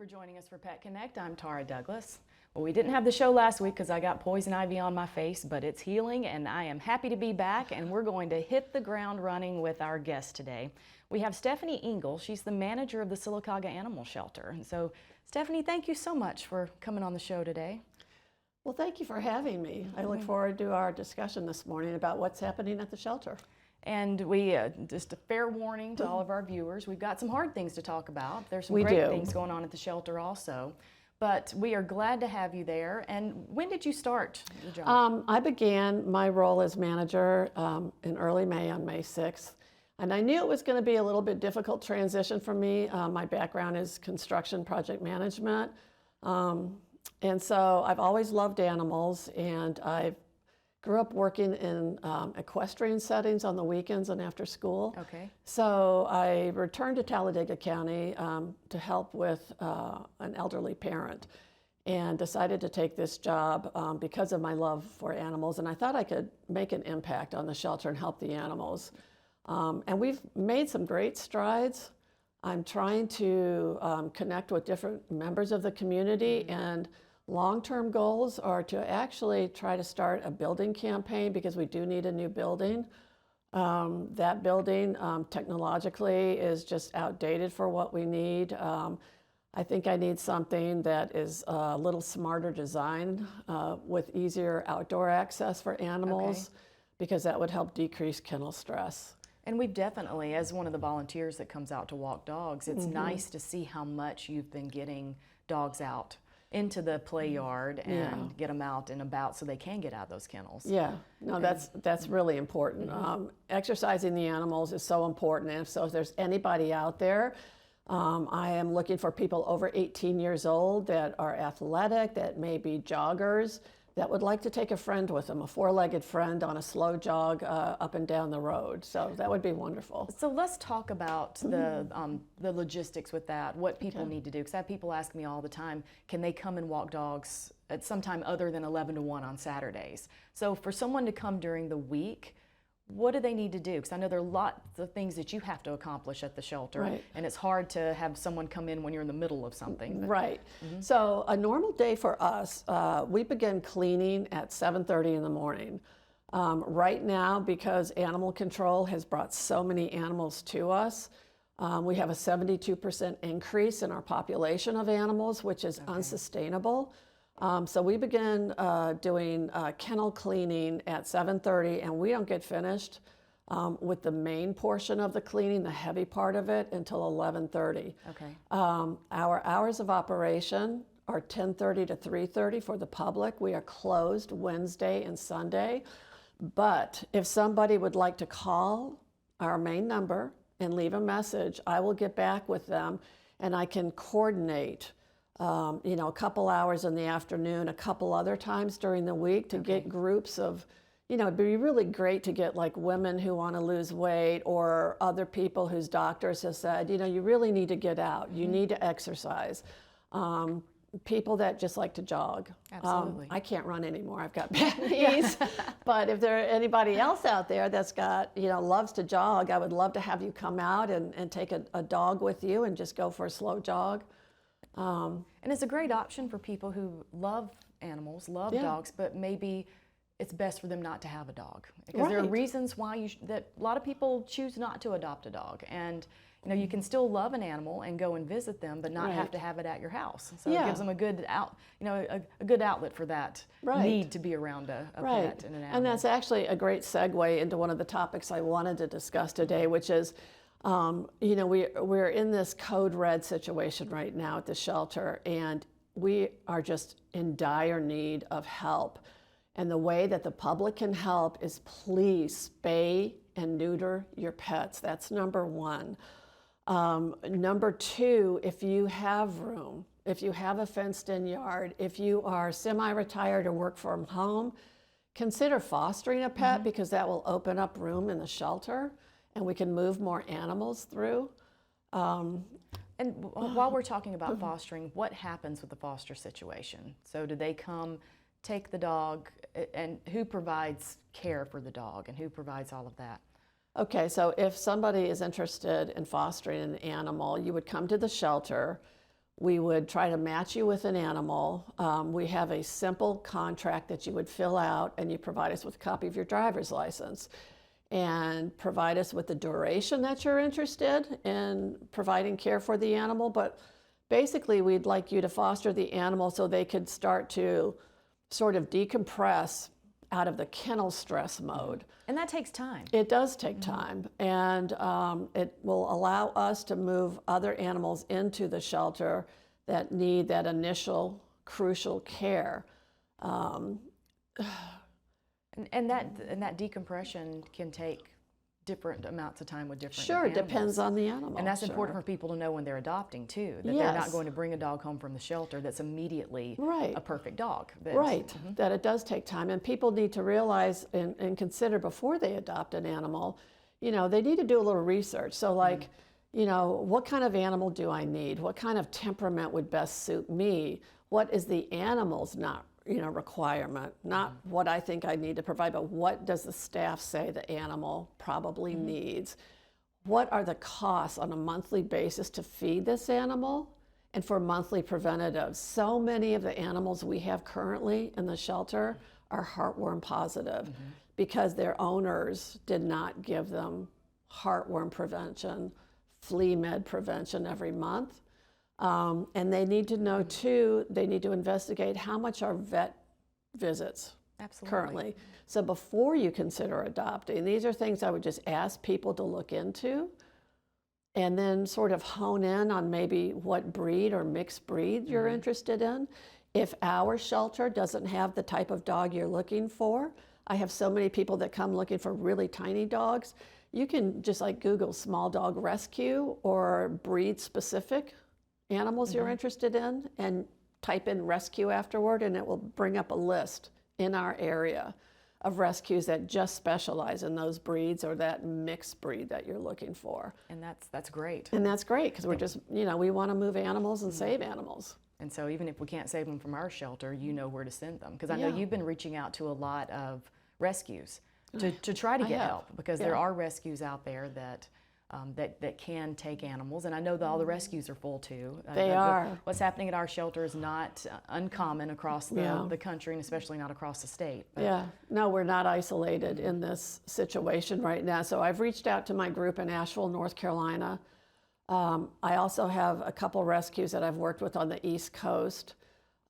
for joining us for Pet Connect. I'm Tara Douglas. Well, we didn't have the show last week because I got poison ivy on my face, but it's healing and I am happy to be back, and we're going to hit the ground running with our guest today. We have Stephanie Engel. She's the manager of the Sylacauga Animal Shelter. And so, Stephanie, thank you so much for coming on the show today. Well, thank you for having me. I look forward to our discussion this morning about what's happening at the shelter. And we, just a fair warning to all of our viewers, we've got some hard things to talk about. There's some We great do. things going on at the shelter also. But we are glad to have you there. And when did you start the job? I began my role as manager in early May, on May 6th. And I knew it was going to be a little bit difficult transition for me. My background is construction project management. And so I've always loved animals, and I grew up working in equestrian settings on the weekends and after school. Okay. So I returned to Talladega County to help with an elderly parent, and decided to take this job because of my love for animals, and I thought I could make an impact on the shelter and help the animals. And we've made some great strides. I'm trying to connect with different members of the community, and long-term goals are to actually try to start a building campaign, because we do need a new building. That building technologically is just outdated for what we need. I think I need something that is a little smarter design with easier outdoor access for animals, because that would help decrease kennel stress. And we've definitely, as one of the volunteers that comes out to walk dogs, it's nice to see how much you've been getting dogs out into the play yard and get them out and about so they can get out of those kennels. Yeah, no, that's really important. Exercising the animals is so important, and so if there's anybody out there, I am looking for people over 18 years old that are athletic, that may be joggers, that would like to take a friend with them, a four-legged friend on a slow jog up and down the road. So that would be wonderful. So let's talk about the logistics with that, what people need to do. Because I have people ask me all the time, can they come and walk dogs at some time other than 11 to 1 on Saturdays? So for someone to come during the week, what do they need to do? Because I know there are lots of things that you have to accomplish at the shelter, and it's hard to have someone come in when you're in the middle of something. Right. So a normal day for us, we begin cleaning at 7:30 in the morning. Right now, because animal control has brought so many animals to us, we have a 72% increase in our population of animals, which is unsustainable. So we begin doing kennel cleaning at 7:30, and we don't get finished with the main portion of the cleaning, the heavy part of it, until 11:30. Okay. Our hours of operation are 10:30 to 3:30 for the public. We are closed Wednesday and Sunday. But if somebody would like to call our main number and leave a message, I will get back with them, and I can coordinate a couple hours in the afternoon, a couple other times during the week to get groups of, it'd be really great to get like women who want to lose weight, or other people whose doctors have said, you really need to get out, you need to exercise. People that just like to jog. Absolutely. I can't run anymore, I've got bad knees. But if there anybody else out there that's got, loves to jog, I would love to have you come out and take a dog with you and just go for a slow jog. And it's a great option for people who love animals, love dogs, but maybe it's best for them not to have a dog. Because there are reasons why that a lot of people choose not to adopt a dog. And you can still love an animal and go and visit them, but not have to have it at your house. So it gives them a good a good outlet for that need to be around a pet and an animal. And that's actually a great segue into one of the topics I wanted to discuss today, which is we're in this code red situation right now at the shelter, and we are just in dire need of help. And the way that the public can help is please spay and neuter your pets. That's number one. Number two, if you have room, if you have a fenced-in yard, if you are semi-retired or work from home, consider fostering a pet, because that will open up room in the shelter, and we can move more animals through. And while we're talking about fostering, what happens with the foster situation? So do they come, take the dog, and who provides care for the dog, and who provides all of that? Okay, so if somebody is interested in fostering an animal, you would come to the shelter. We would try to match you with an animal. We have a simple contract that you would fill out, and you provide us with a copy of your driver's license and provide us with the duration that you're interested in providing care for the animal. But basically, we'd like you to foster the animal so they could start to sort of decompress out of the kennel stress mode. And that takes time. It does take time, and it will allow us to move other animals into the shelter that need that initial crucial care. And that decompression can take different amounts of time with different Sure, it animals. depends on the animal. And that's sure. important for people to know when they're adopting too, that they're Yes. not going to bring a dog home from the shelter that's immediately Right. a perfect dog. Right, that it does take time, and people need to realize and consider before they adopt an animal, you know, they need to do a little research. So like, you know, what kind of animal do I need? What kind of temperament would best suit me? What is the animal's requirement? Not what I think I need to provide, but what does the staff say the animal probably needs? What are the costs on a monthly basis to feed this animal and for monthly preventatives? So many of the animals we have currently in the shelter are heartworm positive because their owners did not give them heartworm prevention, flea med prevention every month. And they need to know too, they need to investigate how much are vet visits currently. So before you consider adopting, these are things I would just ask people to look into and then sort of hone in on maybe what breed or mixed breed you're interested in. If our shelter doesn't have the type of dog you're looking for, I have so many people that come looking for really tiny dogs. You can just like Google small dog rescue or breed specific animals you're interested in and type in rescue afterward, and it will bring up a list in our area of rescues that just specialize in those breeds or that mixed breed that you're looking for. And that's great. And that's great because we're just, you know, we want to move animals and save animals. And so even if we can't save them from our shelter, you know where to send them. Because I know you've been reaching out to a lot of rescues to try to get help, because there are rescues out there that that can take animals, and I know that all the rescues are full too. They are. What's happening at our shelter is not uncommon across the country, and especially not across the state. But Yeah, no, we're not isolated in this situation right now. So I've reached out to my group in Asheville, North Carolina. I also have a couple rescues that I've worked with on the East Coast,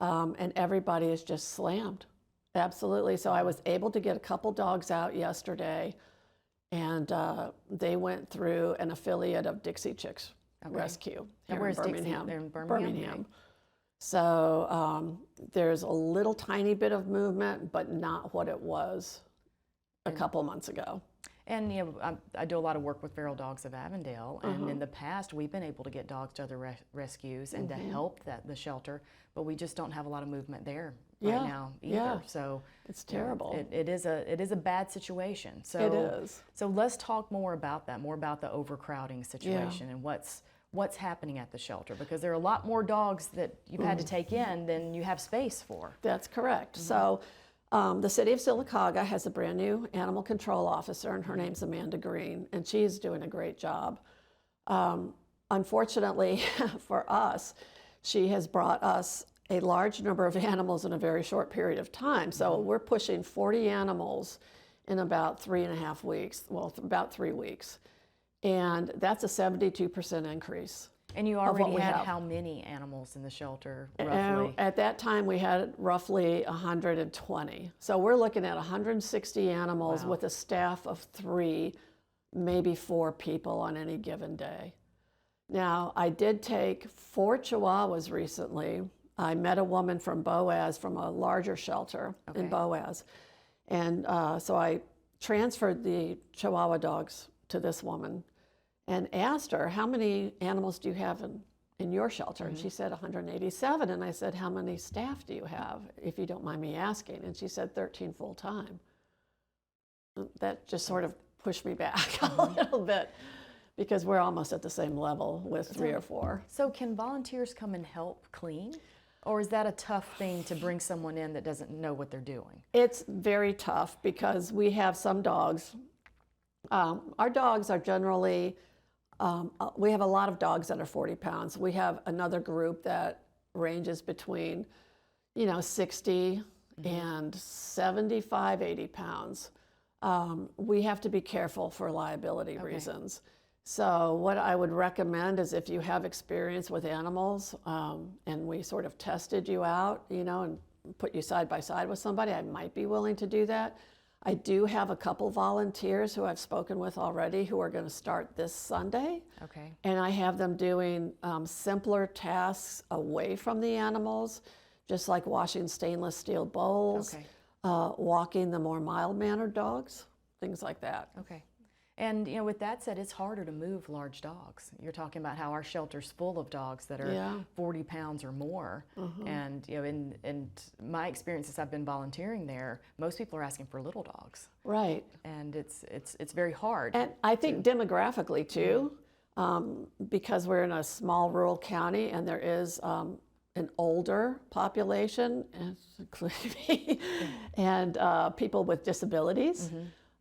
and everybody is just slammed. Absolutely. So I was able to get a couple dogs out yesterday, and they went through an affiliate of Dixie Chicks Rescue And here where's in Dixie? Birmingham. They're in Birmingham. So there's a little tiny bit of movement, but not what it was a couple months ago. And you know, I do a lot of work with Feral Dogs of Avondale, and in the past we've been able to get dogs to other rescues and to help the shelter, but we just don't have a lot of movement there right now either. Yeah. So It's terrible. It is a bad situation. So It is. So let's talk more about that, more about the overcrowding situation and what's happening at the shelter, because there are a lot more dogs that you've had to take in than you have space for. That's correct. So the city of Sylacauga has a brand new animal control officer, and her name's Amanda Green, and she's doing a great job. Unfortunately for us, she has brought us a large number of animals in a very short period of time. So we're pushing 40 animals in about 3.5 weeks, well, about 3 weeks. And that's a 72% increase. And you already had how many animals in the shelter, roughly? At that time, we had roughly 120. So we're looking at 160 animals with a staff of 3, maybe 4 people on any given day. Now, I did take 4 Chihuahuas recently. I met a woman from Boaz, from a larger shelter in Boaz. And so I transferred the Chihuahua dogs to this woman and asked her, how many animals do you have in your shelter? And she said 187. And I said, how many staff do you have, if you don't mind me asking? And she said 13 full-time. That just sort of pushed me back a little bit, because we're almost at the same level with 3 or 4. So can volunteers come and help clean? Or is that a tough thing to bring someone in that doesn't know what they're doing? It's very tough because we have some dogs. Our dogs are generally We have a lot of dogs that are 40 pounds. We have another group that ranges between, 60 and 75, 80 pounds. We have to be careful for liability reasons. So what I would recommend is if you have experience with animals, and we sort of tested you out, and put you side by side with somebody, I might be willing to do that. I do have a couple volunteers who I've spoken with already who are going to start this Sunday. Okay. And I have them doing simpler tasks away from the animals, just like washing stainless steel bowls, walking the more mild-mannered dogs, things like that. Okay. And with that said, it's harder to move large dogs. You're talking about how our shelter's full of dogs that are 40 pounds or more. And in my experiences, I've been volunteering there. Most people are asking for little dogs. Right. And it's very hard. And I think demographically too, because we're in a small rural county and there is an older population, including me, and people with disabilities.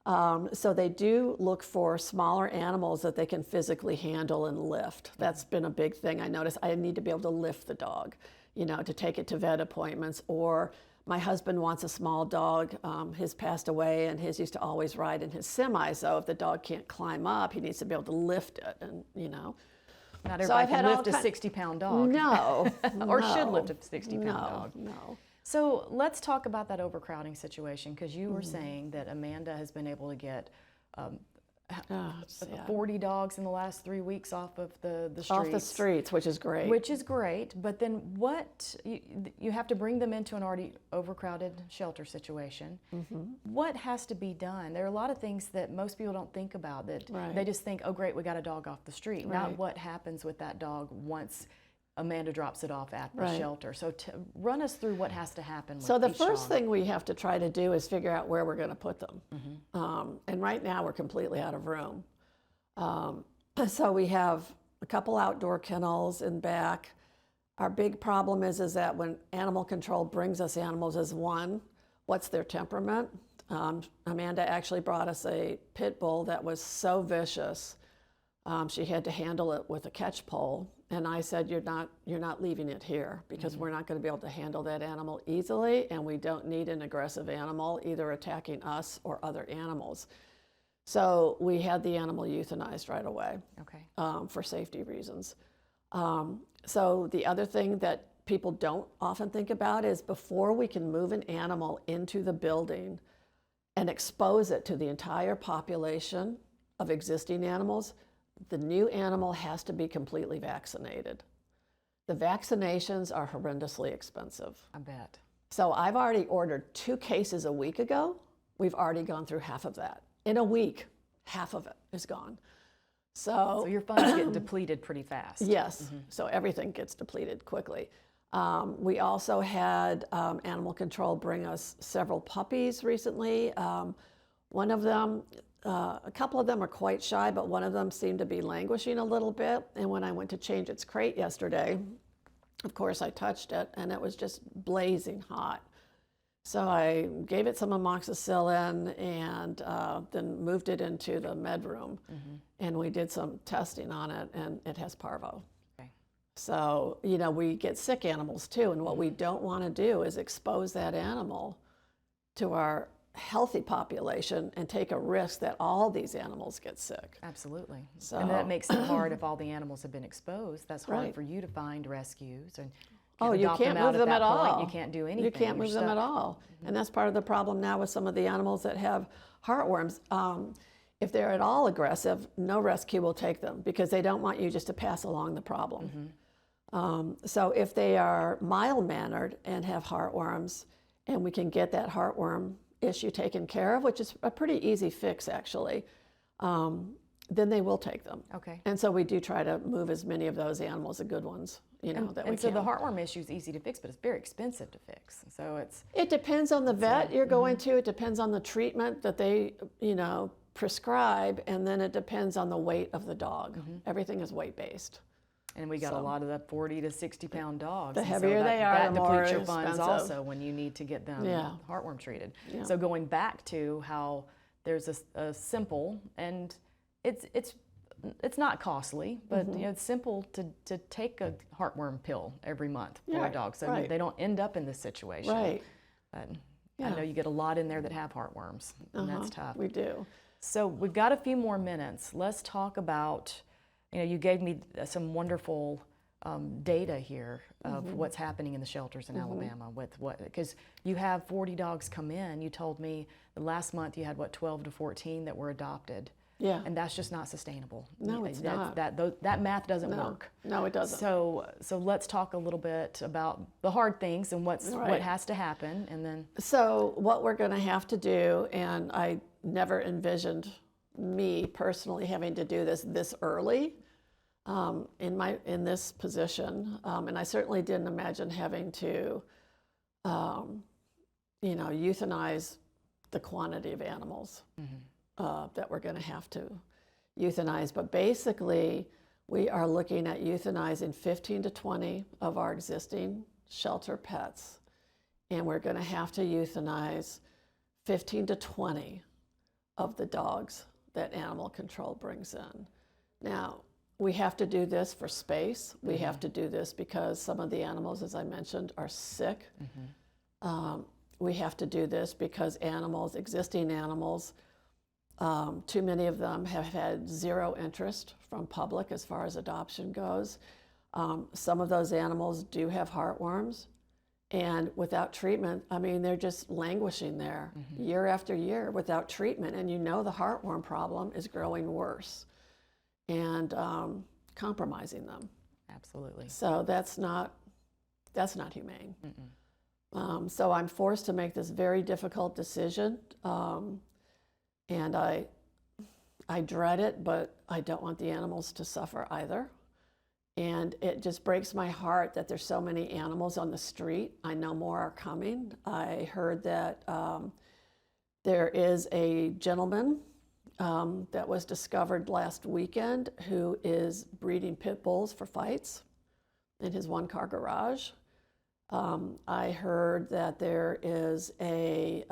So they do look for smaller animals that they can physically handle and lift. That's been a big thing. I noticed I need to be able to lift the dog, to take it to vet appointments. Or my husband wants a small dog. His passed away, and his used to always ride in his semi. So if the dog can't climb up, he needs to be able to lift it, and Not everybody can lift a 60-pound dog. No. Or should lift a 60-pound dog. No. So let's talk about that overcrowding situation, because you were saying that Amanda has been able to get 40 dogs in the last 3 weeks off of the streets. Off the streets, which is great. Which is great, but then you have to bring them into an already overcrowded shelter situation. What has to be done? There are a lot of things that most people don't think about, that they just think, oh great, we got a dog off the street. Not what happens with that dog once Amanda drops it off at the shelter. So run us through what has to happen with So the each first dog. thing we have to try to do is figure out where we're going to put them. And right now we're completely out of room. So we have a couple outdoor kennels in back. Our big problem is that when animal control brings us animals, is one, what's their temperament? Amanda actually brought us a pit bull that was so vicious. She had to handle it with a catch pole. And I said, you're not leaving it here, because we're not going to be able to handle that animal easily, and we don't need an aggressive animal either attacking us or other animals. So we had the animal euthanized right away, for safety reasons. So the other thing that people don't often think about is, before we can move an animal into the building and expose it to the entire population of existing animals, the new animal has to be completely vaccinated. The vaccinations are horrendously expensive. I bet. So I've already ordered 2 cases a week ago. We've already gone through half of that. In a week, half of it is gone. So your funds get depleted pretty fast. Yes, so everything gets depleted quickly. We also had animal control bring us several puppies recently. One of them, a couple of them are quite shy, but one of them seemed to be languishing a little bit. And when I went to change its crate yesterday, of course I touched it, and it was just blazing hot. So I gave it some amoxicillin and then moved it into the med room. And we did some testing on it, and it has parvo. So, we get sick animals too, and what we don't want to do is expose that animal to our healthy population and take a risk that all these animals get sick. Absolutely. So, and that makes it hard if all the animals have been exposed. That's hard for you to find rescues. And you can't move them at all. You can't do anything. You can't move them at all. And that's part of the problem now with some of the animals that have heartworms. If they're at all aggressive, no rescue will take them, because they don't want you just to pass along the problem. So if they are mild-mannered and have heartworms, and we can get that heartworm issue taken care of, which is a pretty easy fix actually, then they will take them. And so we do try to move as many of those animals, the good ones, that we can. And so the heartworm issue is easy to fix, but it's very expensive to fix. So it depends on the vet you're going to. It depends on the treatment that they, prescribe, and then it depends on the weight of the dog. Everything is weight-based. And we got a lot of the 40 to 60-pound dogs. The heavier they are, the more depletes your expensive. funds also when you need to get them heartworm treated. So going back to how there's a simple, and it's it's not costly, but it's simple to take a heartworm pill every month for a dog, so they don't end up in this situation. Right. But I know you get a lot in there that have heartworms, and that's tough. We do. So we've got a few more minutes. Let's talk about, you gave me some wonderful data here of what's happening in the shelters in Alabama with because you have 40 dogs come in. You told me the last month you had 12 to 14 that were adopted. Yeah. And that's just not sustainable. No, it's not. That math doesn't work. No, it doesn't. So let's talk a little bit about the hard things and what has to happen, and then. So what we're going to have to do, and I never envisioned me personally having to do this early in this position, and I certainly didn't imagine having to, euthanize the quantity of animals. That we're going to have to euthanize. But basically, we are looking at euthanizing 15 to 20 of our existing shelter pets. And we're going to have to euthanize 15 to 20 of the dogs that animal control brings in. Now, we have to do this for space. We have to do this because some of the animals, as I mentioned, are sick. We have to do this because existing animals, too many of them have had zero interest from public as far as adoption goes. Some of those animals do have heartworms, and without treatment, they're just languishing there year after year without treatment, and the heartworm problem is growing worse and compromising them. Absolutely. So that's not humane. So I'm forced to make this very difficult decision. And I dread it, but I don't want the animals to suffer either. And it just breaks my heart that there's so many animals on the street. I know more are coming. I heard that there is a gentleman that was discovered last weekend who is breeding pit bulls for fights in his one-car garage. I heard that there is a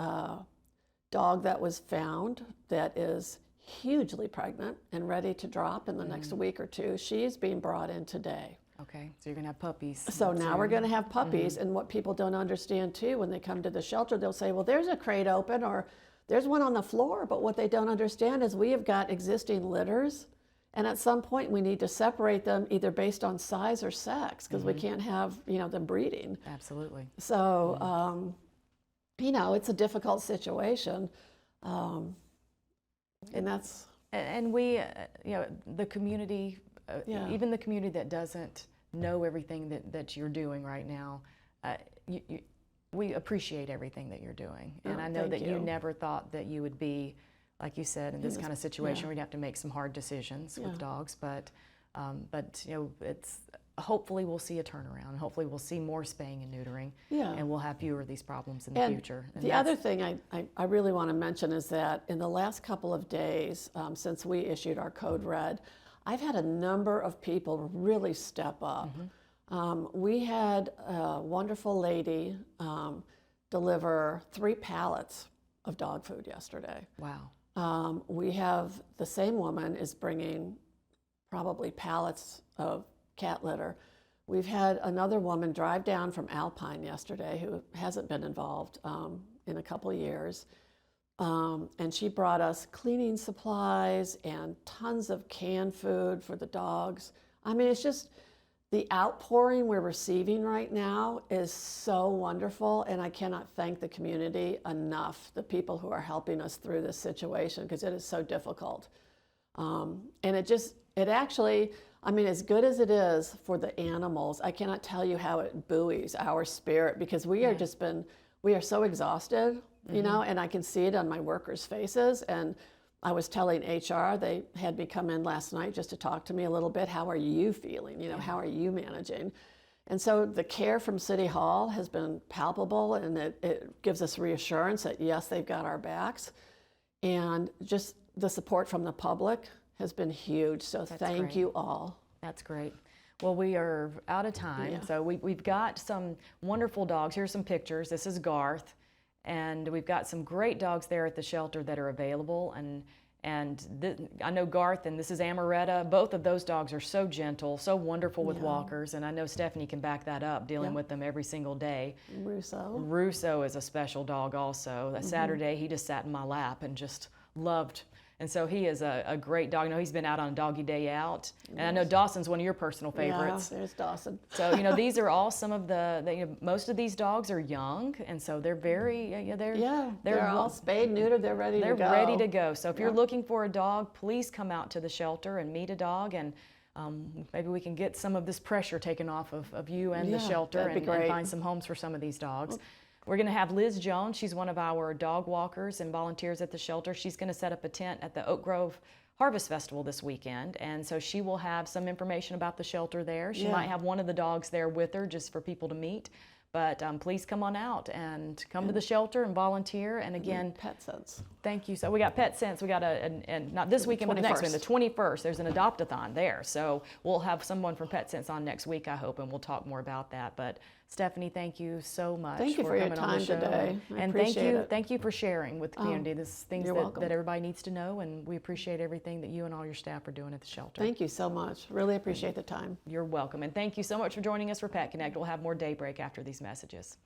dog that was found that is hugely pregnant and ready to drop in the next week or two. She's being brought in today. Okay, so you're going to have puppies. So now we're going to have puppies, and what people don't understand too, when they come to the shelter, they'll say, well, there's a crate open or there's one on the floor, but what they don't understand is we have got existing litters, and at some point we need to separate them either based on size or sex, because we can't have them breeding. Absolutely. So it's a difficult situation, and that's. And we, the community, even the community that doesn't know everything that you're doing right now, we appreciate everything that you're doing. And I know that you never thought that you would be, like you said, in this kind of situation where you'd have to make some hard decisions with dogs. But it's. Hopefully we'll see a turnaround. Hopefully we'll see more spaying and neutering, and we'll have fewer of these problems in the future. And the other thing I really want to mention is that in the last couple of days, since we issued our Code Red, I've had a number of people really step up. We had a wonderful lady deliver 3 pallets of dog food yesterday. Wow. We have the same woman is bringing probably pallets of cat litter. We've had another woman drive down from Alpine yesterday who hasn't been involved in a couple of years. And she brought us cleaning supplies and tons of canned food for the dogs. It's just the outpouring we're receiving right now is so wonderful, and I cannot thank the community enough, the people who are helping us through this situation, because it is so difficult. And it actually, as good as it is for the animals, I cannot tell you how it buoys our spirit, because we are so exhausted, and I can see it on my workers' faces. And I was telling HR, they had me come in last night just to talk to me a little bit. How are you feeling? How are you managing? And so the care from City Hall has been palpable, and it gives us reassurance that yes, they've got our backs. And just the support from the public has been huge. So thank you all. That's great. Well, we are out of time. So we've got some wonderful dogs. Here's some pictures. This is Garth. And we've got some great dogs there at the shelter that are available. And I know Garth, and this is Amaretta. Both of those dogs are so gentle, so wonderful with walkers, and I know Stephanie can back that up, dealing with them every single day. Russo is a special dog also. That Saturday, he just sat in my lap and just loved. And so he is a great dog. I know he's been out on a doggy day out. And I know Dawson's one of your personal favorites. Yeah, there's Dawson. So, these are all some of most of these dogs are young, and so they're very, they're all spayed, neutered, they're ready to go. They're ready to go. So if you're looking for a dog, please come out to the shelter and meet a dog, and maybe we can get some of this pressure taken off of you and the shelter and find some homes for some of these dogs. We're going to have Liz Jones. She's one of our dog walkers and volunteers at the shelter. She's going to set up a tent at the Oak Grove Harvest Festival this weekend, and so she will have some information about the shelter there. She might have one of the dogs there with her just for people to meet. But please come on out and come to the shelter and volunteer. And again, Pet Sense. Thank you. So we got Pet Sense. We got and not this weekend, but the next one, the 21st. There's an adopt-a-thon there. So we'll have someone from Pet Sense on next week, I hope, and we'll talk more about that. But Stephanie, thank you so much. Thank you for your time today. And thank you for sharing with the community. This is things that everybody needs to know, and we appreciate everything that you and all your staff are doing at the shelter. Thank you so much. Really appreciate the time. You're welcome. And thank you so much for joining us for Pet Connect. We'll have more Daybreak after these messages.